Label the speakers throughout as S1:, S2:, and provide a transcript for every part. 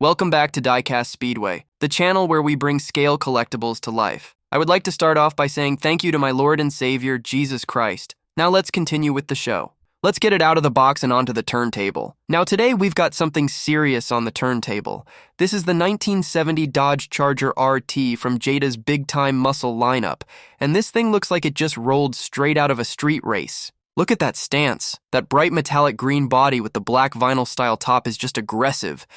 S1: Welcome back to Diecast Speedway, the channel where we bring scale collectibles to life. I would like to start off by saying thank you to my Lord and Savior, Jesus Christ. Now let's continue with the show. Let's get it out of the box and onto the turntable. Now today we've got something serious on the turntable. This is the 1970 Dodge Charger RT from Jada's Big Time Muscle lineup, and this thing looks like it just rolled straight out of a street race. Look at that stance. That bright metallic green body with the black vinyl style top is just aggressive.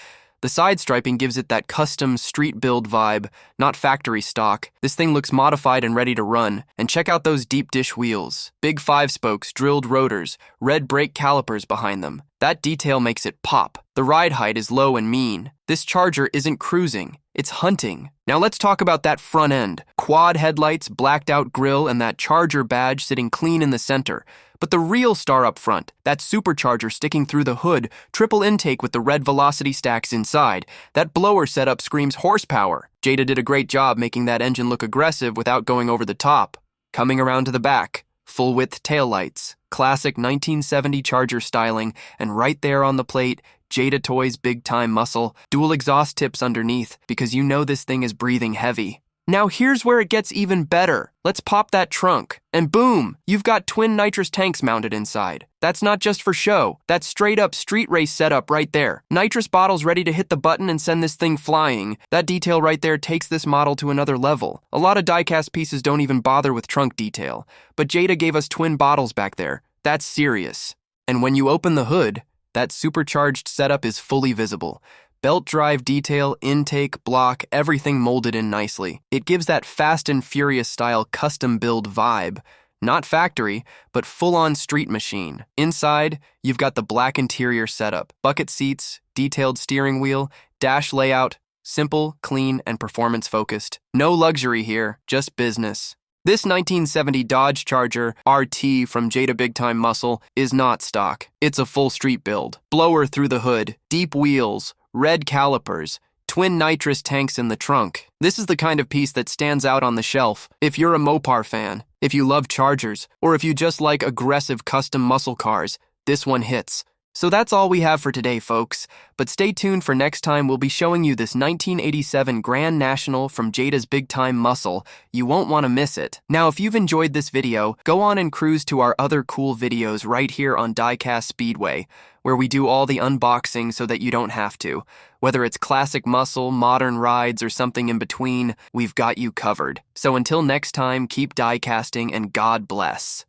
S1: The side striping gives it that custom street build vibe, not factory stock. This thing looks modified and ready to run. And check out those deep dish wheels. Big 5-spokes, drilled rotors, red brake calipers behind them. That detail makes it pop. The ride height is low and mean. This Charger isn't cruising, it's hunting. Now let's talk about that front end. Quad headlights, blacked out grille, and that Charger badge sitting clean in the center. But the real star up front, that supercharger sticking through the hood, triple intake with the red velocity stacks inside. That blower setup screams horsepower. Jada did a great job making that engine look aggressive without going over the top. Coming around to the back, full-width taillights, classic 1970 Charger styling, and right there on the plate, Jada Toys Big Time Muscle, dual exhaust tips underneath, because you know this thing is breathing heavy. Now here's where it gets even better. Let's pop that trunk, and boom, you've got twin nitrous tanks mounted inside. That's not just for show, that's straight up street race setup right there. Nitrous bottles ready to hit the button and send this thing flying. That detail right there takes this model to another level. A lot of diecast pieces don't even bother with trunk detail, but Jada gave us twin bottles back there. That's serious. And when you open the hood, that supercharged setup is fully visible. Belt drive detail, intake, block, everything molded in nicely. It gives that Fast and Furious style custom build vibe. Not factory, but full-on street machine. Inside, you've got the black interior setup, bucket seats, detailed steering wheel, dash layout, simple, clean, and performance-focused. No luxury here, just business. This 1970 Dodge Charger RT from Jada Big Time Muscle is not stock. It's a full street build. Blower through the hood, deep wheels, red calipers, twin nitrous tanks in the trunk. This is the kind of piece that stands out on the shelf. If you're a Mopar fan, if you love Chargers, or if you just like aggressive custom muscle cars, this one hits. So that's all we have for today, folks. But stay tuned for next time. We'll be showing you this 1987 Grand National from Jada's Big Time Muscle. You won't want to miss it. Now, if you've enjoyed this video, go on and cruise to our other cool videos right here on Diecast Speedway, where we do all the unboxing so that you don't have to. Whether it's classic muscle, modern rides, or something in between, we've got you covered. So until next time, keep diecasting and God bless.